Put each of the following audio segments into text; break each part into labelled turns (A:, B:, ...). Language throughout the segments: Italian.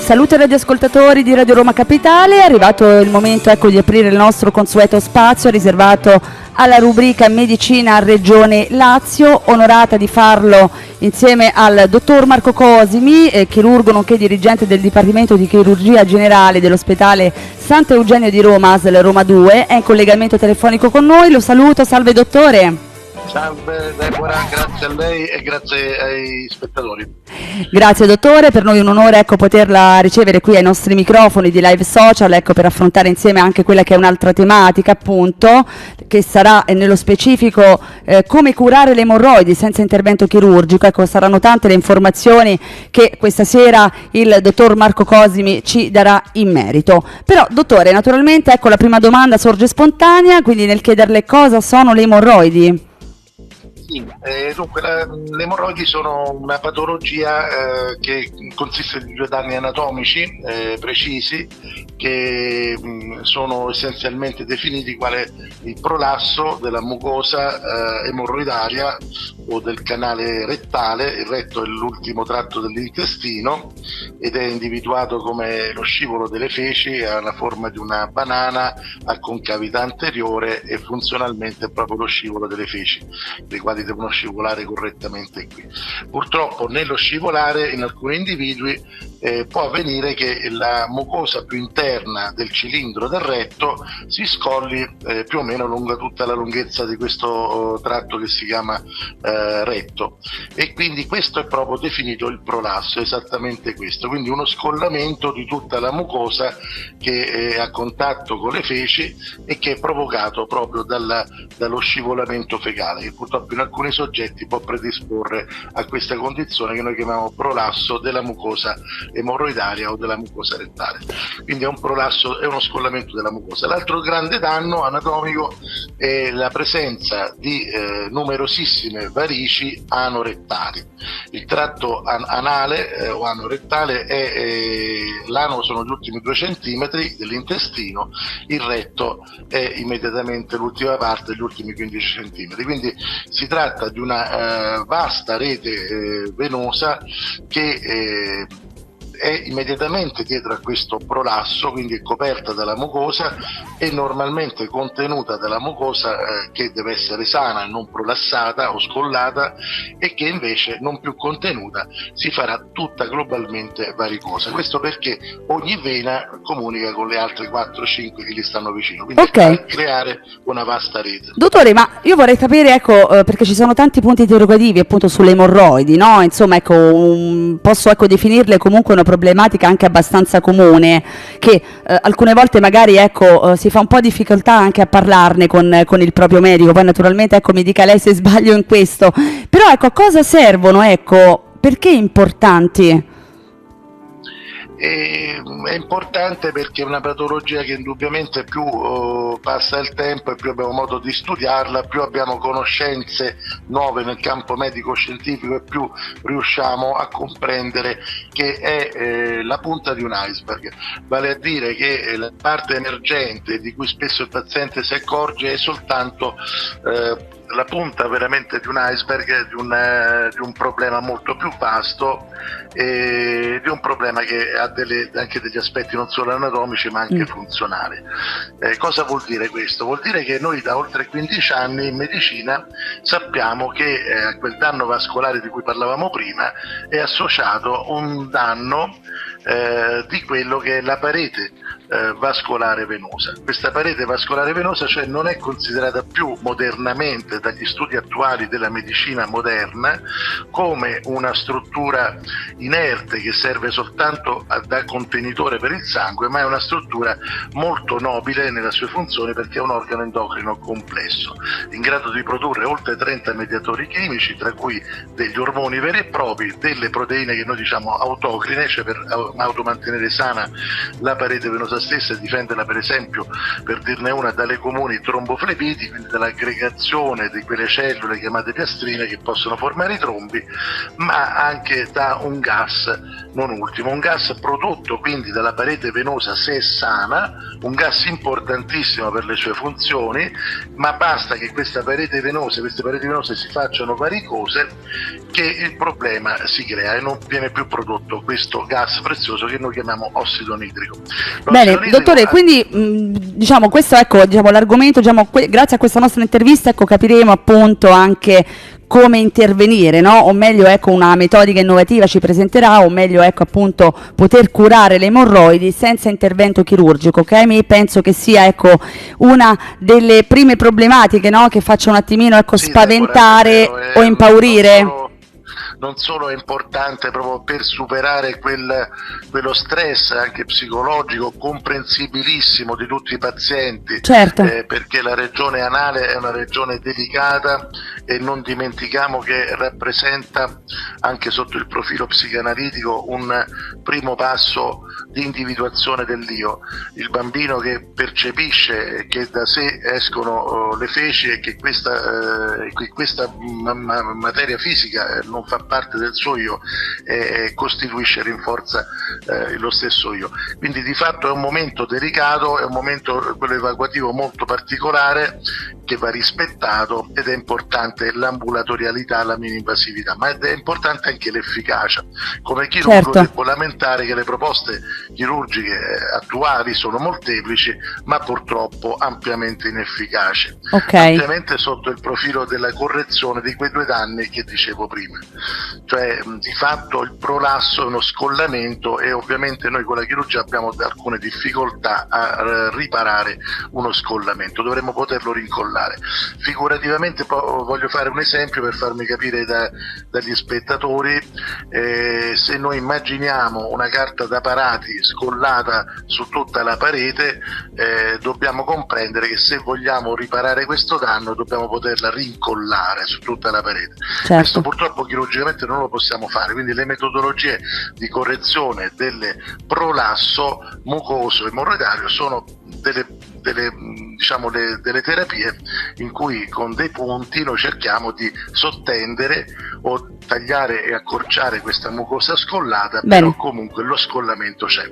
A: Salute radioascoltatori di Radio Roma Capitale, è arrivato il momento di aprire il nostro consueto spazio riservato alla rubrica Medicina Regione Lazio, onorata di farlo insieme al dottor Marco Cosimi, chirurgo nonché dirigente del Dipartimento di Chirurgia Generale dell'ospedale Sant'Eugenio di Roma, ASL Roma 2, è in collegamento telefonico con noi, lo saluto, salve dottore.
B: Salve Deborah, grazie a lei e grazie ai spettatori.
A: Grazie dottore, per noi è un onore poterla ricevere qui ai nostri microfoni di live social per affrontare insieme anche quella che è un'altra tematica appunto, che sarà nello specifico come curare le emorroidi senza intervento chirurgico. Saranno tante le informazioni che questa sera il dottor Marco Cosimi ci darà in merito. Però dottore, naturalmente la prima domanda sorge spontanea, quindi nel chiederle cosa sono le emorroidi.
B: Sì, dunque le emorroidi sono una patologia che consiste di due danni anatomici precisi che sono essenzialmente definiti quale il prolasso della mucosa emorroidaria o del canale rettale. Il retto è l'ultimo tratto dell'intestino ed è individuato come lo scivolo delle feci, ha la forma di una banana, ha concavità anteriore e funzionalmente è proprio lo scivolo delle feci, le quali devono scivolare correttamente qui. Purtroppo nello scivolare in alcuni individui può avvenire che la mucosa più interna del cilindro del retto si scolli più o meno lungo tutta la lunghezza di questo tratto che si chiama retto, e quindi questo è proprio definito il prolasso, esattamente questo, quindi uno scollamento di tutta la mucosa che è a contatto con le feci e che è provocato proprio dallo scivolamento fecale, che purtroppo in alcuni soggetti può predisporre a questa condizione che noi chiamiamo prolasso della mucosa emorroidaria o della mucosa rettale. Quindi è un prolasso, è uno scollamento della mucosa. L'altro grande danno anatomico è la presenza di numerosissime varici anorettali. Il tratto anale o anorettale l'ano sono gli ultimi 2 centimetri dell'intestino, il retto è immediatamente l'ultima parte, gli ultimi 15 centimetri. Quindi si tratta di una vasta rete venosa che è immediatamente dietro a questo prolasso, quindi è coperta dalla mucosa e normalmente contenuta dalla mucosa che deve essere sana, non prolassata o scollata, e che invece non più contenuta si farà tutta globalmente varicosa. Questo perché ogni vena comunica con le altre 4-5 che gli stanno vicino, quindi creare una vasta rete.
A: Dottore, ma io vorrei sapere, perché ci sono tanti punti interrogativi appunto sulle emorroidi, no? Insomma, posso definirle comunque una problematica anche abbastanza comune, che alcune volte magari si fa un po' difficoltà anche a parlarne con il proprio medico. Poi naturalmente mi dica lei se sbaglio in questo, però a cosa servono, perché importanti?
B: È importante perché è una patologia che indubbiamente più passa il tempo e più abbiamo modo di studiarla, più abbiamo conoscenze nuove nel campo medico-scientifico e più riusciamo a comprendere che è la punta di un iceberg, vale a dire che la parte emergente di cui spesso il paziente si accorge è soltanto la punta veramente di un iceberg, di un problema molto più vasto, di un problema che ha anche degli aspetti non solo anatomici ma anche funzionali. Cosa vuol dire questo? Vuol dire che noi da oltre 15 anni in medicina sappiamo che a quel danno vascolare di cui parlavamo prima è associato un danno di quello che è la parete vascolare venosa. Questa parete vascolare venosa non è considerata più modernamente dagli studi attuali della medicina moderna come una struttura inerte che serve soltanto da contenitore per il sangue, ma è una struttura molto nobile nelle sue funzioni perché è un organo endocrino complesso, in grado di produrre oltre 30 mediatori chimici, tra cui degli ormoni veri e propri, delle proteine che noi diciamo autocrine, cioè per automantenere sana la parete venosa stessa e difenderla, per esempio, per dirne una, dalle comuni tromboflebiti, quindi dall'aggregazione di quelle cellule chiamate piastrine che possono formare i trombi, ma anche da un gas, non ultimo, un gas prodotto quindi dalla parete venosa se è sana, un gas importantissimo per le sue funzioni, ma basta che queste pareti venose si facciano varicose che il problema si crea e non viene più prodotto questo gas prezioso che noi chiamiamo ossido nitrico.
A: Bene, dottore, quindi diciamo questo, ecco, diciamo, l'argomento, diciamo, grazie a questa nostra intervista, ecco, capiremo appunto anche come intervenire, no? O meglio, ecco, una metodica innovativa ci presenterà, o meglio, ecco, appunto, poter curare le emorroidi senza intervento chirurgico, ok? Mi penso che sia, ecco, una delle prime problematiche, no? Che faccia un attimino, ecco, spaventare o impaurire.
B: Non solo è importante proprio per superare quello stress anche psicologico comprensibilissimo di tutti i pazienti,
A: certo.
B: Perché la regione anale è una regione delicata e non dimentichiamo che rappresenta anche sotto il profilo psicanalitico un primo passo di individuazione dell'io, il bambino che percepisce che da sé escono le feci e che questa materia fisica non fa parte del suo io e costituisce e rinforza lo stesso io. Quindi di fatto è un momento delicato, è un momento, quello evacuativo, molto particolare, che va rispettato, ed è importante l'ambulatorialità, la mini-invasività, ma è importante anche l'efficacia. Come chirurgo devo lamentare che le proposte chirurgiche attuali sono molteplici, ma purtroppo ampiamente inefficaci, ampiamente sotto il profilo della correzione di quei 2 danni che dicevo prima. Cioè di fatto il prolasso è uno scollamento e ovviamente noi con la chirurgia abbiamo alcune difficoltà a riparare uno scollamento, dovremmo poterlo rincollare. Figurativamente voglio fare un esempio per farmi capire dagli spettatori. Se noi immaginiamo una carta da parati scollata su tutta la parete, dobbiamo comprendere che se vogliamo riparare questo danno dobbiamo poterla rincollare su tutta la parete.
A: Certo.
B: Questo purtroppo chirurgicamente non lo possiamo fare, quindi le metodologie di correzione del prolasso mucoso emorroidario sono delle terapie in cui con dei punti noi cerchiamo di sottendere o tagliare e accorciare questa mucosa scollata. Bene. Però comunque lo scollamento c'è.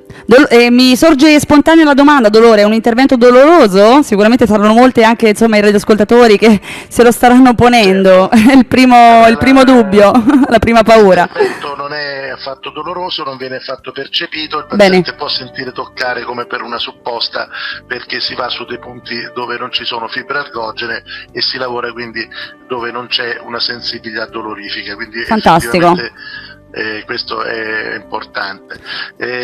A: Mi sorge spontanea la domanda, dolore, è un intervento doloroso? Sicuramente saranno molte anche, insomma, i radioascoltatori che se lo staranno ponendo. Certo. il primo dubbio, la prima paura.
B: L'intervento non è affatto doloroso, non viene affatto percepito, il paziente può sentire toccare come per una supposta, perché si va su dei punti dove non ci sono fibre ergogene e si lavora quindi dove non c'è una sensibilità dolorifica, quindi
A: fantastico.
B: Questo è importante.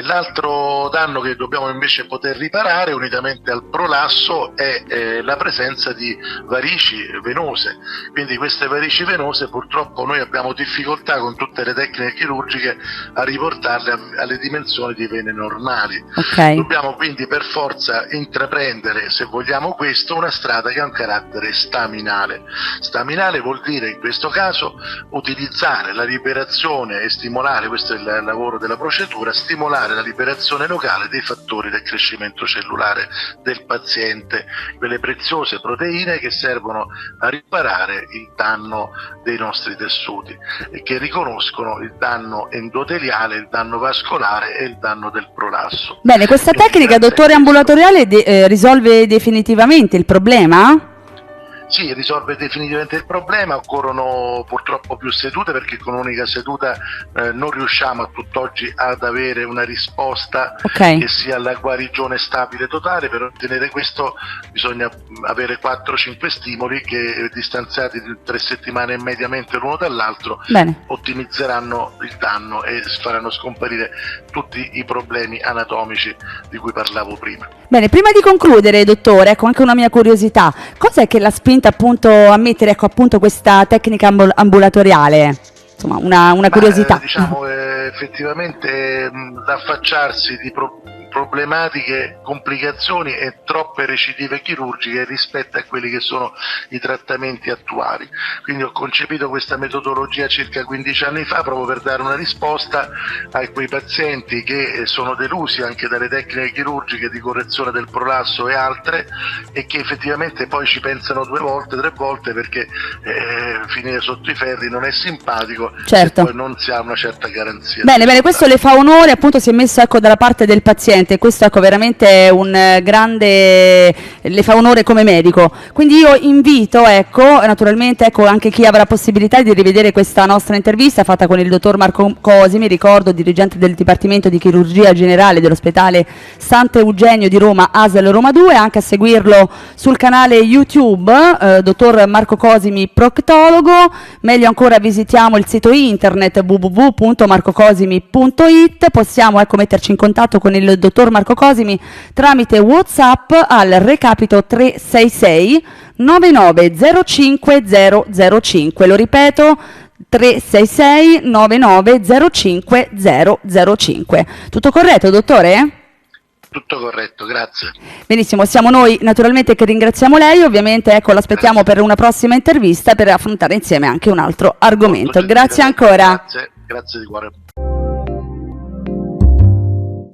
B: L'altro danno che dobbiamo invece poter riparare unitamente al prolasso è la presenza di varici venose, quindi queste varici venose purtroppo noi abbiamo difficoltà con tutte le tecniche chirurgiche a riportarle alle dimensioni di vene normali. Dobbiamo quindi per forza intraprendere, se vogliamo questo, una strada che ha un carattere staminale. Staminale vuol dire in questo caso utilizzare la liberazione e stimolare, questo è il lavoro della procedura, stimolare la liberazione locale dei fattori del crescimento cellulare del paziente, quelle preziose proteine che servono a riparare il danno dei nostri tessuti e che riconoscono il danno endoteliale, il danno vascolare e il danno del prolasso.
A: Bene, questa tecnica, dottore ambulatoriale, risolve definitivamente il problema?
B: Sì, risolve definitivamente il problema, occorrono purtroppo più sedute perché con un'unica seduta non riusciamo a tutt'oggi ad avere una risposta che sia la guarigione stabile totale. Per ottenere questo bisogna avere 4-5 stimoli che distanziati di 3 settimane mediamente l'uno dall'altro ottimizzeranno il danno e faranno scomparire tutti i problemi anatomici di cui parlavo prima.
A: Bene, prima di concludere, dottore, ecco anche una mia curiosità, cos'è che l'ha spinta appunto a mettere, ecco, appunto questa tecnica ambulatoriale? Insomma, una curiosità.
B: Diciamo effettivamente l'affacciarsi problematiche, complicazioni e troppe recidive chirurgiche rispetto a quelli che sono i trattamenti attuali. Quindi ho concepito questa metodologia circa 15 anni fa proprio per dare una risposta a quei pazienti che sono delusi anche dalle tecniche chirurgiche di correzione del prolasso e altre, e che effettivamente poi ci pensano 2 volte, 3 volte, perché finire sotto i ferri non è simpatico,
A: certo,
B: e poi non si ha una certa garanzia.
A: Bene, questo le fa onore, appunto si è messo dalla parte del paziente, questo veramente è un grande, le fa onore come medico. Quindi io invito naturalmente anche chi avrà possibilità di rivedere questa nostra intervista fatta con il dottor Marco Cosimi, ricordo dirigente del Dipartimento di Chirurgia Generale dell'ospedale Sant'Eugenio di Roma, ASL Roma 2, anche a seguirlo sul canale YouTube, dottor Marco Cosimi proctologo. Meglio ancora visitiamo il sito internet www.marcocosimi.it. Possiamo metterci in contatto con il dottor Marco Cosimi tramite WhatsApp al recapito 366 9905 005. Lo ripeto, 366 9905 005. Tutto corretto, dottore?
B: Tutto corretto, grazie.
A: Benissimo, siamo noi naturalmente che ringraziamo lei, ovviamente l'aspettiamo per una prossima intervista per affrontare insieme anche un altro argomento. Grazie ancora.
B: Grazie di cuore.